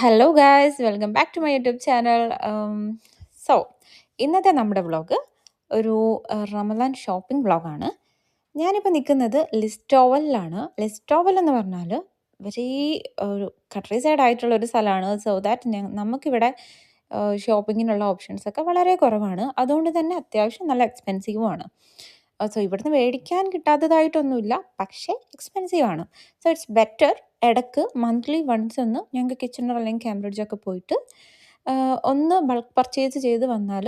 Hello guys, welcome back to my YouTube channel. So ഇന്നത്തെ നമ്മുടെ vlog ഒരു Ramadan shopping വ്ളോഗാണ്. ഞാനിപ്പോൾ നിൽക്കുന്നത് ലിസ്റ്റോവലിലാണ്. ലിസ്റ്റോവൽ എന്ന് പറഞ്ഞാൽ വെരി ഒരു കൺട്രി സൈഡ് ആയിട്ടുള്ള ഒരു സ്ഥലമാണ്. സോ ദാറ്റ് നമുക്കിവിടെ ഷോപ്പിങ്ങിനുള്ള ഓപ്ഷൻസൊക്കെ വളരെ കുറവാണ്. അതുകൊണ്ട് തന്നെ അത്യാവശ്യം നല്ല എക്സ്പെൻസീവുമാണ്. സോ ഇവിടുന്ന് മേടിക്കാൻ കിട്ടാത്തതായിട്ടൊന്നുമില്ല, പക്ഷേ എക്സ്പെൻസീവാണ്. സോ ഇറ്റ്സ് ബെറ്റർ ഇടയ്ക്ക് മന്ത്ലി വൺസ് ഒന്ന് ഞങ്ങൾക്ക് കിച്ചണർ അല്ലെങ്കിൽ കാംബ്രിഡ്ജൊക്കെ പോയിട്ട് ഒന്ന് ബൾക്ക് പർച്ചേസ് ചെയ്ത് വന്നാൽ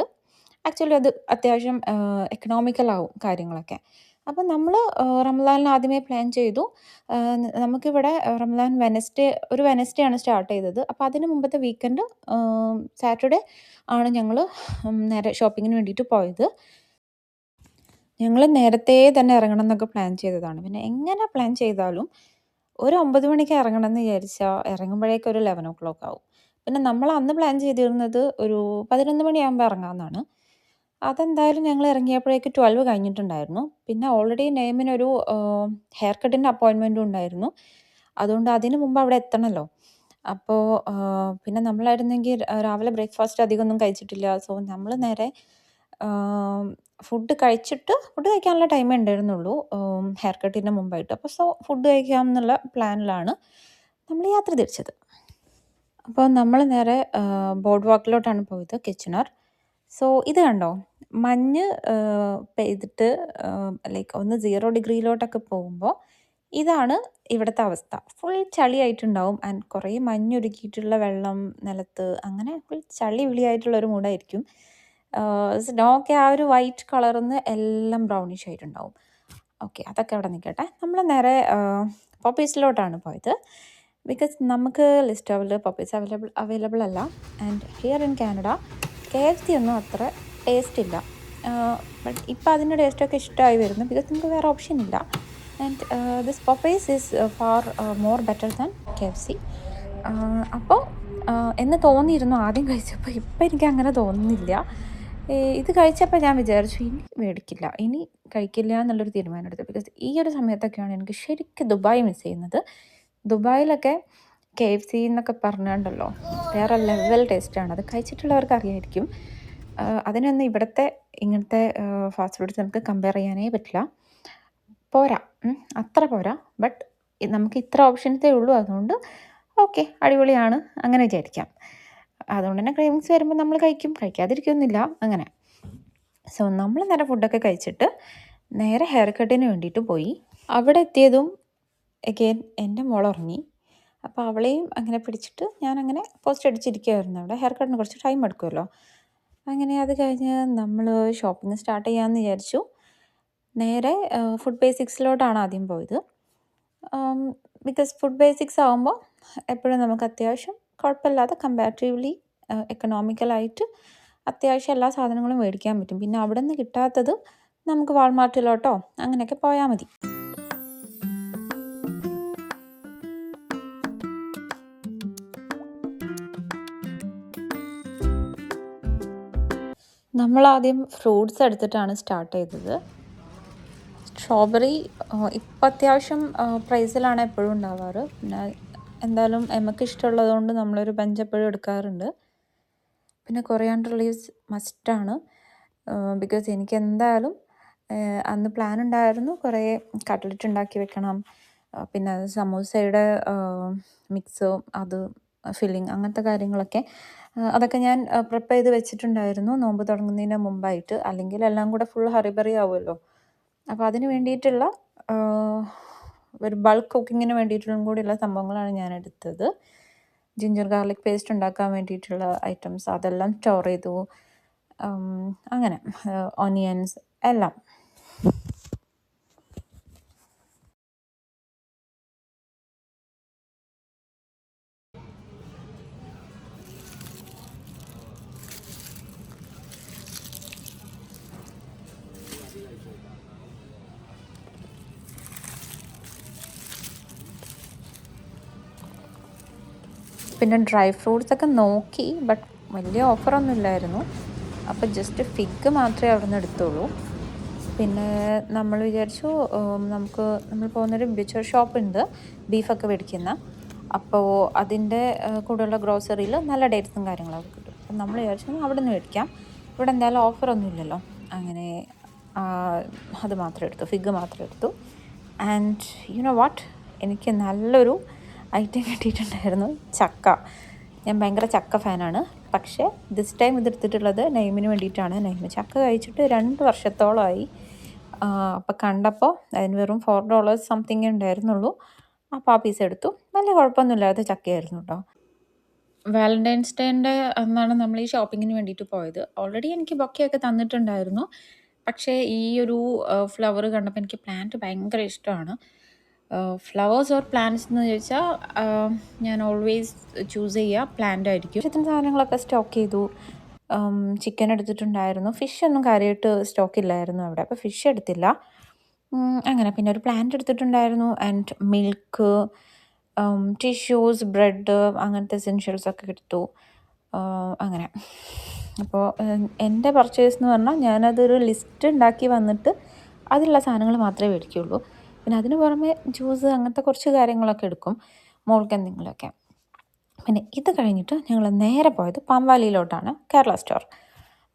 ആക്ച്വലി അത് അത്യാവശ്യം എക്കണോമിക്കലാവും കാര്യങ്ങളൊക്കെ. അപ്പം നമ്മൾ റമദാനിൽ ആദ്യമേ പ്ലാൻ ചെയ്തു. നമുക്കിവിടെ റമദാൻ ഒരു വെനസ്ഡേ ആണ് സ്റ്റാർട്ട് ചെയ്തത്. അപ്പോൾ അതിന് മുമ്പത്തെ വീക്കെൻഡ് സാറ്റർഡേ ആണ് ഞങ്ങൾ നേരെ ഷോപ്പിങ്ങിന് വേണ്ടിയിട്ട് പോയത്. ഞങ്ങൾ നേരത്തെ തന്നെ ഇറങ്ങണം എന്നൊക്കെ പ്ലാൻ ചെയ്തതാണ്. പിന്നെ എങ്ങനെ പ്ലാൻ ചെയ്താലും ഒരു 9 മണിക്ക് ഇറങ്ങണം എന്ന് വിചാരിച്ചാൽ ഇറങ്ങുമ്പോഴേക്കും ഒരു 11 ആവും. പിന്നെ നമ്മൾ അന്ന് പ്ലാൻ ചെയ്തിരുന്നത് ഒരു 11 മണിയാകുമ്പോൾ ഇറങ്ങാമെന്നാണ്. അതെന്തായാലും ഞങ്ങൾ ഇറങ്ങിയപ്പോഴേക്ക് 12 കഴിഞ്ഞിട്ടുണ്ടായിരുന്നു. പിന്നെ ഓൾറെഡി നെയ്മിനൊരു ഹെയർ കട്ടിൻ്റെ അപ്പോയിൻമെൻറ്റും ഉണ്ടായിരുന്നു. അതുകൊണ്ട് അതിന് മുമ്പ് അവിടെ എത്തണമല്ലോ. അപ്പോൾ പിന്നെ നമ്മളായിരുന്നെങ്കിൽ രാവിലെ ബ്രേക്ക്ഫാസ്റ്റ് അധികമൊന്നും കഴിച്ചിട്ടില്ല. സോ നമ്മൾ നേരെ ഫുഡ് കഴിക്കാനുള്ള ടൈമേ ഉണ്ടായിരുന്നുള്ളൂ ഹെയർ കട്ടിൻ്റെ മുമ്പായിട്ട്. അപ്പോൾ ഫുഡ് കഴിക്കാം എന്നുള്ള പ്ലാനിലാണ് നമ്മൾ യാത്ര തിരിച്ചത്. അപ്പോൾ നമ്മൾ നേരെ ബോർഡ് വാക്കിലോട്ടാണ് പോയത്, കിച്ചണർ. സോ ഇത് കണ്ടോ, മഞ്ഞ് പെയ്തിട്ട് ലൈക്ക് ഒന്ന് 0 ഡിഗ്രിയിലോട്ടൊക്കെ പോകുമ്പോൾ ഇതാണ് ഇവിടുത്തെ അവസ്ഥ. ഫുൾ ചളിയായിട്ടുണ്ടാവും. ആൻഡ് കുറേ മഞ്ഞൊരുക്കിയിട്ടുള്ള വെള്ളം നിലത്ത്, അങ്ങനെ ഫുൾ ചളി വിളിയായിട്ടുള്ളൊരു മൂടായിരിക്കും. സ്നോക്കെ ആ ഒരു വൈറ്റ് കളറിൽ നിന്ന് എല്ലാം ബ്രൗണിഷ് ആയിട്ടുണ്ടാവും. ഓക്കെ, അതൊക്കെ അവിടെ നിൽക്കട്ടെ. നമ്മൾ നേരെ പോപ്പീസിലോട്ടാണ് പോയത്. ബിക്കോസ് നമുക്ക് ലിസ്റ്റോവിൽ പോപ്പീസ് അവൈലബിൾ അല്ല. And here in Canada KFC ഒന്നും അത്ര ടേസ്റ്റ് ഇല്ല. ബട്ട് ഇപ്പോൾ അതിൻ്റെ ടേസ്റ്റൊക്കെ ഇഷ്ടമായി വരുന്നു, ബിക്കോസ് നമുക്ക് വേറെ ഓപ്ഷൻ ഇല്ല. And this Popees is far more better than KFC. അപ്പോൾ എന്ന് തോന്നിയിരുന്നു ആദ്യം കഴിച്ചപ്പോൾ. ഇപ്പം എനിക്ക് അങ്ങനെ തോന്നുന്നില്ല. ഇത് കഴിച്ചപ്പോൾ ഞാൻ വിചാരിച്ചു ഇനി മേടിക്കില്ല, ഇനി കഴിക്കില്ല എന്നുള്ളൊരു തീരുമാനം എടുത്തു. ബിക്കോസ് ഈ ഒരു സമയത്തൊക്കെയാണ് എനിക്ക് ശരിക്കും ദുബായ് മിസ് ചെയ്യുന്നത്. ദുബായിലൊക്കെ KFC എന്നൊക്കെ പറഞ്ഞുണ്ടല്ലോ, വേറെ ലെവൽ ടേസ്റ്റാണ്. അത് കഴിച്ചിട്ടുള്ളവർക്ക് അറിയായിരിക്കും. അതിനൊന്നും ഇവിടുത്തെ ഇങ്ങനത്തെ ഫാസ്റ്റ് ഫുഡ്സ് നമുക്ക് കമ്പയർ ചെയ്യാനേ പറ്റില്ല. പോരാ, അത്ര പോരാ. ബട്ട് നമുക്ക് ഇത്ര ഓപ്ഷൻസേ ഉള്ളൂ. അതുകൊണ്ട് ഓക്കെ, അടിപൊളിയാണ് അങ്ങനെ വിചാരിക്കാം. അതുകൊണ്ട് തന്നെ ക്രേവിങ്സ് വരുമ്പോൾ നമ്മൾ കഴിക്കും, കഴിക്കാതിരിക്കുന്നില്ല അങ്ങനെ. സോ നമ്മൾ നേരെ ഫുഡൊക്കെ കഴിച്ചിട്ട് നേരെ ഹെയർ കട്ടിന് വേണ്ടിയിട്ട് പോയി. അവിടെ എത്തിയതും എഗെയിൻ എൻ്റെ മോൾ ഉറങ്ങി. അപ്പോൾ അവളെയും അങ്ങനെ പിടിച്ചിട്ട് ഞാനങ്ങനെ പോസ്റ്റ് അടിച്ചിരിക്കുമായിരുന്നു. അവിടെ ഹെയർ കട്ടിന് കുറച്ച് ടൈം എടുക്കുമല്ലോ. അങ്ങനെ അത് കഴിഞ്ഞ് നമ്മൾ ഷോപ്പിംഗ് സ്റ്റാർട്ട് ചെയ്യാമെന്ന് വിചാരിച്ചു. നേരെ ഫുഡ് ബേസിക്സിലോട്ടാണ് ആദ്യം പോയത്. ബിക്കോസ് ഫുഡ് ബേസിക്സ് ആകുമ്പോൾ എപ്പോഴും നമുക്ക് അത്യാവശ്യം കുഴപ്പമില്ലാതെ കമ്പാരിറ്റീവ്ലി എക്കണോമിക്കലായിട്ട് അത്യാവശ്യം എല്ലാ സാധനങ്ങളും മേടിക്കാൻ പറ്റും. പിന്നെ അവിടെ നിന്ന് കിട്ടാത്തത് നമുക്ക് വാൾമാർട്ടിലോട്ടോ അങ്ങനെയൊക്കെ പോയാൽ മതി. നമ്മളാദ്യം ഫ്രൂട്ട്സ് എടുത്തിട്ടാണ് സ്റ്റാർട്ട് ചെയ്തത്. സ്ട്രോബെറി ഇപ്പം അത്യാവശ്യം പ്രൈസിലാണ് എപ്പോഴും ഉണ്ടാവാറ്. പിന്നെ എന്തായാലും എമ്മക്ക് ഇഷ്ടമുള്ളത് കൊണ്ട് നമ്മളൊരു ബഞ്ച് എപ്പോഴും എടുക്കാറുണ്ട്. പിന്നെ കൊറിയാണ്ടർ ലീവ്സ് മസ്റ്റാണ്. ബിക്കോസ് എനിക്ക് എന്തായാലും അന്ന് പ്ലാൻ ഉണ്ടായിരുന്നു കുറേ കട്ട്ലറ്റ് ഉണ്ടാക്കി വെക്കണം. പിന്നെ സമൂസയുടെ മിക്സ്, അത് ഫില്ലിങ്, അങ്ങനത്തെ കാര്യങ്ങളൊക്കെ അതൊക്കെ ഞാൻ പ്രിപ്പയർ ചെയ്ത് വെച്ചിട്ടുണ്ടായിരുന്നു നോമ്പ് തുടങ്ങുന്നതിന് മുമ്പായിട്ട്. അല്ലെങ്കിൽ എല്ലാം കൂടെ ഫുൾ ഹറിബറി ആവുമല്ലോ. അപ്പോൾ അതിന് വേണ്ടിയിട്ടുള്ള ഒരു ബൾക്ക് കുക്കിങ്ങിന് വേണ്ടിയിട്ടുള്ള കൂടിയുള്ള സംഭവങ്ങളാണ് ഞാൻ എടുത്തത്. ജിഞ്ചർ ഗാർലിക് പേസ്റ്റ് ഉണ്ടാക്കാൻ വേണ്ടിയിട്ടുള്ള ഐറ്റംസ് അതെല്ലാം സ്റ്റോർ ചെയ്തു. അങ്ങനെ ഓണിയൻസ് എല്ലാം. പിന്നെ ഡ്രൈ ഫ്രൂട്ട്സൊക്കെ നോക്കി, ബട്ട് വലിയ ഓഫറൊന്നും ഇല്ലായിരുന്നു. അപ്പോൾ ജസ്റ്റ് ഫിഗ് മാത്രമേ അവിടെ നിന്ന് എടുത്തുള്ളൂ. പിന്നെ നമ്മൾ വിചാരിച്ചു നമ്മൾ പോകുന്നൊരു ബിച്ചർ ഷോപ്പുണ്ട് ബീഫൊക്കെ മേടിക്കുന്ന. അപ്പോൾ അതിൻ്റെ കൂടെയുള്ള ഗ്രോസറിയിൽ നല്ല ഡേറ്റ്സും കാര്യങ്ങളൊക്കെ കിട്ടും. അപ്പം നമ്മൾ വിചാരിച്ചു അവിടെ നിന്ന് മേടിക്കാം, ഇവിടെ എന്തായാലും ഓഫറൊന്നും ഇല്ലല്ലോ. അങ്ങനെ ആ, അത് മാത്രം എടുത്തു, ഫിഗ് മാത്രം എടുത്തു. ആൻഡ് യു നോ വാട്ട്, എനിക്ക് നല്ലൊരു ഐറ്റം കിട്ടിയിട്ടുണ്ടായിരുന്നു, ചക്ക. ഞാൻ ഭയങ്കര ചക്ക ഫാനാണ്. പക്ഷേ ദിസ് ടൈം ഇതെടുത്തിട്ടുള്ളത് നെയ്മിന് വേണ്ടിയിട്ടാണ്. നെയ്മ് ചക്ക കഴിച്ചിട്ട് 2 വർഷത്തോളമായി. അപ്പോൾ കണ്ടപ്പോൾ അതിന് വെറും $4 സംതിങ് ഉണ്ടായിരുന്നുള്ളൂ. അപ്പോൾ ആ പീസ് എടുത്തു. വലിയ കുഴപ്പമൊന്നുമില്ലാത്ത ചക്കയായിരുന്നു കേട്ടോ. വാലന്റൈൻസ് ഡേൻ്റെ അന്നാണ് നമ്മൾ ഈ ഷോപ്പിങ്ങിന് വേണ്ടിയിട്ട് പോയത്. ഓൾറെഡി എനിക്ക് ബൊക്കെയൊക്കെ തന്നിട്ടുണ്ടായിരുന്നു. പക്ഷേ ഈ ഒരു ഫ്ലവർ കണ്ടപ്പോൾ എനിക്ക് പ്ലാന്റ് ഭയങ്കര ഇഷ്ടമാണ്. ഫ്ലവേഴ്സ് ഓർ പ്ലാന്റ്സ് എന്ന് ചോദിച്ചാൽ ഞാൻ ഓൾവേസ് ചൂസ് ചെയ്യുക പ്ലാന്റ് ആയിരിക്കും. ഇത്തരം സാധനങ്ങളൊക്കെ സ്റ്റോക്ക് ചെയ്തു. ചിക്കൻ എടുത്തിട്ടുണ്ടായിരുന്നു. ഫിഷ് ഒന്നും കാര്യമായിട്ട് സ്റ്റോക്ക് ഇല്ലായിരുന്നു അവിടെ, അപ്പോൾ ഫിഷ് എടുത്തില്ല. അങ്ങനെ പിന്നെ ഒരു പ്ലാന്റ് എടുത്തിട്ടുണ്ടായിരുന്നു. ആൻഡ് മിൽക്ക്, ടിഷ്യൂസ്, ബ്രെഡ്, അങ്ങനത്തെ എസെൻഷ്യൽസൊക്കെ എടുത്തു. അങ്ങനെ അപ്പോൾ എൻ്റെ പർച്ചേസ് എന്ന് പറഞ്ഞാൽ ഞാനതൊരു ലിസ്റ്റ് ഉണ്ടാക്കി വന്നിട്ട് അതിലുള്ള സാധനങ്ങൾ മാത്രമേ മേടിക്കുകയുള്ളൂ. പിന്നെ അതിന് പുറമെ ജ്യൂസ് അങ്ങനത്തെ കുറച്ച് കാര്യങ്ങളൊക്കെ എടുക്കും, മോൾക്ക് എന്തെങ്കിലുമൊക്കെ. പിന്നെ ഇത് കഴിഞ്ഞിട്ട് ഞങ്ങൾ നേരെ പോയത് പാമ്പാലിയിലോട്ടാണ്, കേരള സ്റ്റോർ.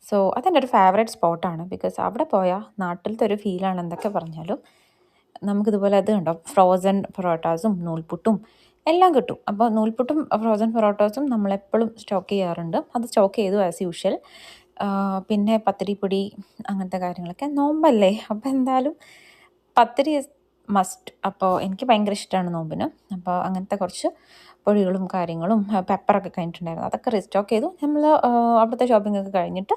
സോ അതെൻ്റെ ഒരു ഫേവറേറ്റ് സ്പോട്ടാണ്. ബിക്കോസ് അവിടെ പോയാൽ നാട്ടിലത്തെ ഒരു ഫീലാണ് എന്തൊക്കെ പറഞ്ഞാലും. നമുക്കിതുപോലെ അത് കണ്ടോ, ഫ്രോസൺ പൊറോട്ടാസും നൂൽപുട്ടും എല്ലാം കിട്ടും. അപ്പോൾ നൂൽപുട്ടും ഫ്രോസൺ പൊറോട്ടാസും നമ്മളെപ്പോഴും സ്റ്റോക്ക് ചെയ്യാറുണ്ട്. അത് സ്റ്റോക്ക് ചെയ്തു ആസ് യൂഷ്വൽ. പിന്നെ പത്തിരിപ്പൊടി അങ്ങനത്തെ കാര്യങ്ങളൊക്കെ. നോമ്പല്ലേ, അപ്പോൾ എന്തായാലും പത്തിരി ഇസ് മസ്റ്റ്. അപ്പോൾ എനിക്ക് ഭയങ്കര ഇഷ്ടമാണ് നോമ്പിന്. അപ്പോൾ അങ്ങനത്തെ കുറച്ച് പൊടികളും കാര്യങ്ങളും പെപ്പറൊക്കെ കഴിഞ്ഞിട്ടുണ്ടായിരുന്നു, അതൊക്കെ റീസ്റ്റോക്ക് ചെയ്തു. നമ്മൾ അവിടുത്തെ ഷോപ്പിംഗ് ഒക്കെ കഴിഞ്ഞിട്ട്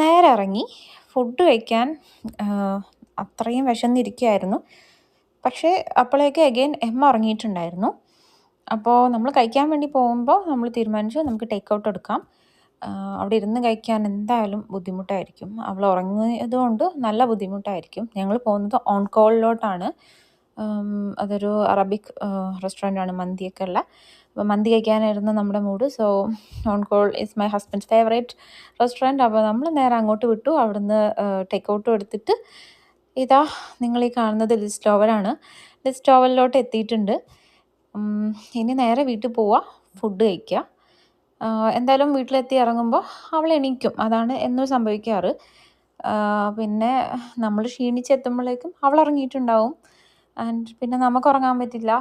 നേരെ ഇറങ്ങി ഫുഡ് കഴിക്കാൻ. അത്രയും വിശന്നിരിക്കുകയായിരുന്നു. പക്ഷേ അപ്പോഴേക്ക് അഗെയിൻ എമ്മ ഉറങ്ങിയിട്ടുണ്ടായിരുന്നു. അപ്പോൾ നമ്മൾ കഴിക്കാൻ വേണ്ടി പോകുമ്പോൾ നമ്മൾ തീരുമാനിച്ചു നമുക്ക് ടേക്ക് ഔട്ട് എടുക്കാം. അവിടെ ഇരുന്ന് കഴിക്കാൻ എന്തായാലും ബുദ്ധിമുട്ടായിരിക്കും. അവൾ ഉറങ്ങിയതുകൊണ്ട് നല്ല ബുദ്ധിമുട്ടായിരിക്കും. ഞങ്ങൾ പോകുന്നത് ഓൺകോളിലോട്ടാണ്. അതൊരു അറബിക് റെസ്റ്റോറൻ്റാണ്, മന്തിയൊക്കെ ഉള്ള. അപ്പോൾ മന്തി കഴിക്കാനായിരുന്നു നമ്മുടെ mood. So On Call is my husband's favourite restaurant. അപ്പോൾ നമ്മൾ നേരെ അങ്ങോട്ട് വിട്ടു. അവിടുന്ന് ടേക്ക് ഔട്ടും എടുത്തിട്ട് ഇതാ നിങ്ങൾ ഈ കാണുന്നത് ലിസ്റ്റോവലാണ്. ലിസ്റ്റോവലിലോട്ട് എത്തിയിട്ടുണ്ട്. ഇനി നേരെ വീട്ടിൽ പോവുക, ഫുഡ് കഴിക്കുക. എന്തായാലും വീട്ടിലെത്തി ഇറങ്ങുമ്പോൾ അവൾ എണീക്കും, അതാണ് എന്നും സംഭവിക്കാറ്. പിന്നെ നമ്മൾ ക്ഷീണിച്ചെത്തുമ്പോഴേക്കും അവൾ ഇറങ്ങിയിട്ടുണ്ടാവും. ആൻഡ് പിന്നെ നമുക്ക് ഉറങ്ങാൻ പറ്റില്ല.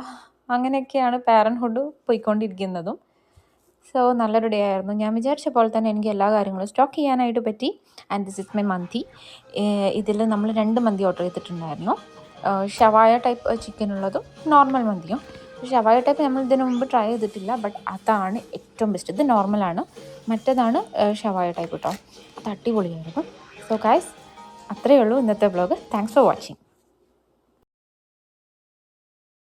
അങ്ങനെയൊക്കെയാണ് പാരൻറ്ഹുഡ് പോയിക്കൊണ്ടിരിക്കുന്നതും. സോ നല്ലൊരു ഡേ ആയിരുന്നു. ഞാൻ വിചാരിച്ച പോലെ തന്നെ എനിക്ക് എല്ലാ കാര്യങ്ങളും സ്റ്റോക്ക് ചെയ്യാനായിട്ട് പറ്റി. ആൻഡ് ദിസ് ഇസ് മൈ മന്തി. ഇതിൽ നമ്മൾ 2 മന്തി ഓർഡർ ചെയ്തിട്ടുണ്ടായിരുന്നു. ഷവായ ടൈപ്പ് ചിക്കനുള്ളതും നോർമൽ മന്തിയും. ഷവായ ടൈപ്പ് നമ്മൾ ഇതിനു മുമ്പ് ട്രൈ ചെയ്തിട്ടില്ല, ബട്ട് അതാണ് ഏറ്റവും ബെസ്റ്റ്. ഇത് നോർമലാണ്, മറ്റേതാണ് ഷവായ ടൈപ്പ് കേട്ടോ. അത് അടിപൊളിയായിരുന്നു. സോ ഗൈസ്, അത്രയേ ഉള്ളൂ ഇന്നത്തെ വ്ളോഗ്. Thanks for watching.